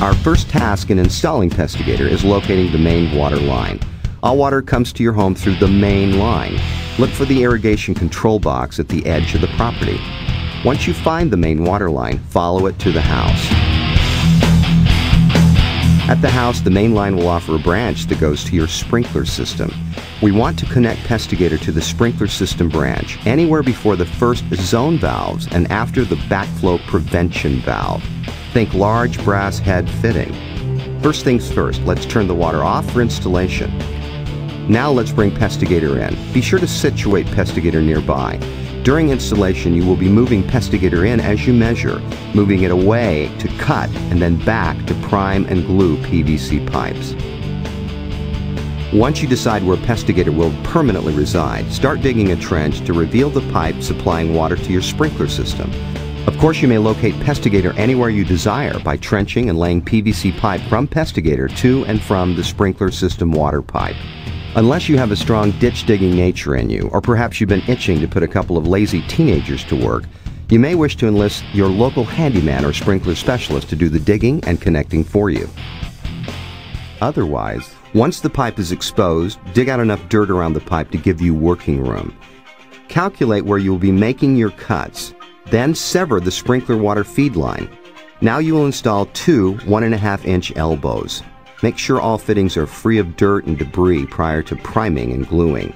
Our first task in installing Pestigator is locating the main water line. All water comes to your home through the main line. Look for the irrigation control box at the edge of the property. Once you find the main water line, follow it to the house. At the house, the main line will offer a branch that goes to your sprinkler system. We want to connect Pestigator to the sprinkler system branch anywhere before the first zone valves and after the backflow prevention valve. Think large brass head fitting. First things first, let's turn the water off for installation. Now let's bring Pestigator in. Be sure to situate Pestigator nearby. During installation, you will be moving Pestigator in as you measure, moving it away to cut and then back to prime and glue PVC pipes. Once you decide where Pestigator will permanently reside, start digging a trench to reveal the pipe supplying water to your sprinkler system. Of course, you may locate Pestigator anywhere you desire by trenching and laying PVC pipe from Pestigator to and from the sprinkler system water pipe. Unless you have a strong ditch-digging nature in you, or perhaps you've been itching to put a couple of lazy teenagers to work, you may wish to enlist your local handyman or sprinkler specialist to do the digging and connecting for you. Otherwise, once the pipe is exposed, dig out enough dirt around the pipe to give you working room. Calculate where you will be making your cuts. Then sever the sprinkler water feed line. Now you will install two 1.5-inch elbows. Make sure all fittings are free of dirt and debris prior to priming and gluing.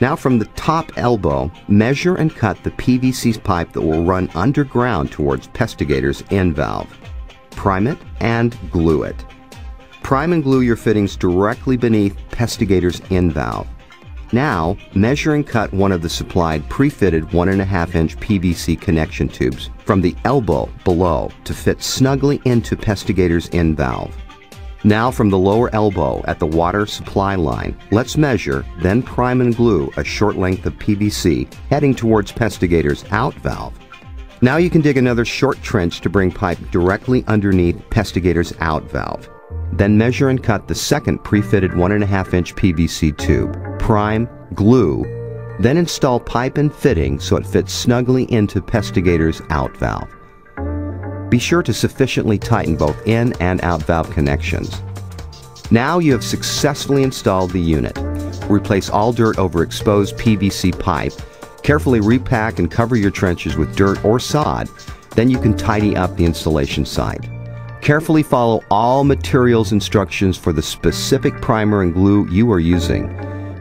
Now from the top elbow, measure and cut the PVC pipe that will run underground towards Pestigator's end valve. Prime it and glue it. Prime and glue your fittings directly beneath Pestigator's end valve. Now, measure and cut one of the supplied pre-fitted 1.5-inch PVC connection tubes from the elbow below to fit snugly into Pestigator's end valve. Now from the lower elbow at the water supply line, let's measure, then prime and glue a short length of PVC heading towards Pestigator's out valve. Now you can dig another short trench to bring pipe directly underneath Pestigator's out valve. Then measure and cut the second pre-fitted 1.5-inch PVC tube. Prime, glue, then install pipe and fitting so it fits snugly into Pestigator's out valve. Be sure to sufficiently tighten both in and out valve connections. Now you have successfully installed the unit. Replace all dirt over exposed PVC pipe. Carefully repack and cover your trenches with dirt or sod. Then you can tidy up the installation site. Carefully follow all materials instructions for the specific primer and glue you are using.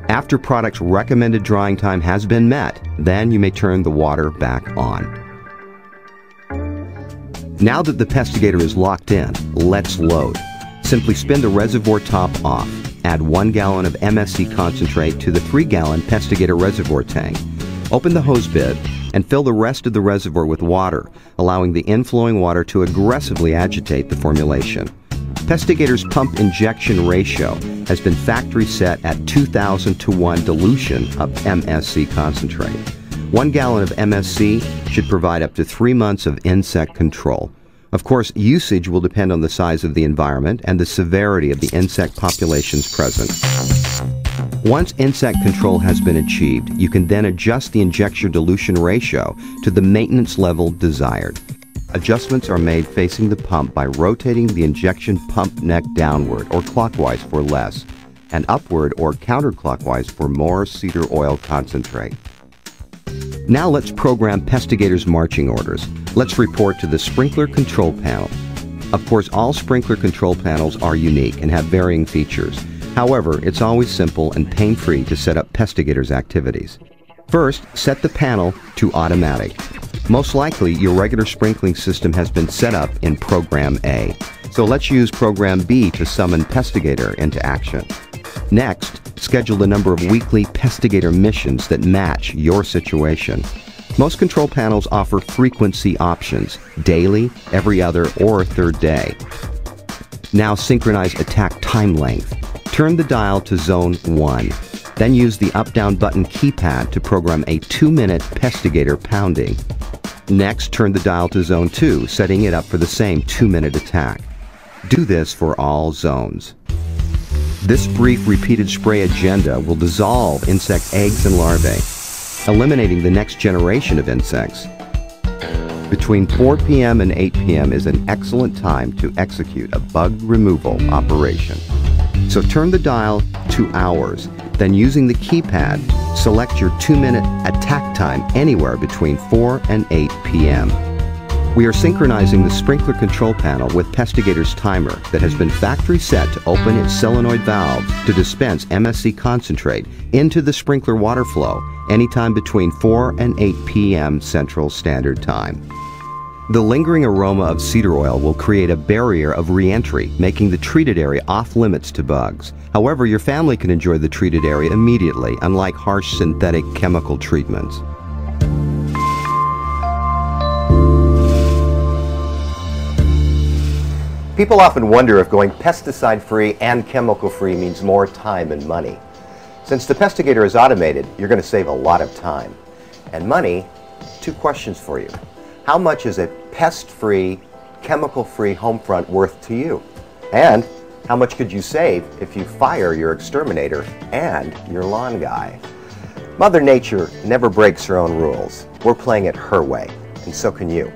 After product's recommended drying time has been met, then you may turn the water back on. Now that the Pestigator is locked in, let's load. Simply spin the reservoir top off. Add 1 gallon of MSC concentrate to the 3-gallon Pestigator reservoir tank. Open the hose bib and fill the rest of the reservoir with water, allowing the inflowing water to aggressively agitate the formulation. Pestigator's pump injection ratio has been factory set at 2,000 to 1 dilution of MSC concentrate. 1 gallon of MSC should provide up to 3 months of insect control. Of course, usage will depend on the size of the environment and the severity of the insect populations present. Once insect control has been achieved, you can then adjust the injection dilution ratio to the maintenance level desired. Adjustments are made facing the pump by rotating the injection pump neck downward or clockwise for less, and upward or counterclockwise for more cedar oil concentrate. Now let's program Pestigator's marching orders. Let's report to the sprinkler control panel. Of course, all sprinkler control panels are unique and have varying features. However, it's always simple and pain-free to set up Pestigator's activities. First, set the panel to automatic. Most likely, your regular sprinkling system has been set up in Program A. So let's use Program B to summon Pestigator into action. Next, schedule the number of weekly Pestigator missions that match your situation. Most control panels offer frequency options, daily, every other, or third day. Now synchronize attack time length. Turn the dial to Zone 1. Then use the up-down button keypad to program a 2-minute Pestigator pounding. Next, turn the dial to Zone 2, setting it up for the same 2-minute attack. Do this for all zones. This brief repeated spray agenda will dissolve insect eggs and larvae. eliminating the next generation of insects. Between 4 p.m. and 8 p.m. is an excellent time to execute a bug removal operation. So turn the dial to hours, then using the keypad, select your 2-minute attack time anywhere between 4 and 8 p.m. We are synchronizing the sprinkler control panel with Pestigator's timer that has been factory set to open its solenoid valves to dispense MSC concentrate into the sprinkler water flow anytime between 4 and 8 p.m. Central Standard Time. The lingering aroma of cedar oil will create a barrier of re-entry, making the treated area off-limits to bugs. However, your family can enjoy the treated area immediately, unlike harsh synthetic chemical treatments. People often wonder if going pesticide-free and chemical-free means more time and money. Since the Pestigator is automated, you're going to save a lot of time. And money, 2 questions for you. How much is a pest-free, chemical-free home front worth to you? And how much could you save if you fire your exterminator and your lawn guy? Mother Nature never breaks her own rules. We're playing it her way, and so can you.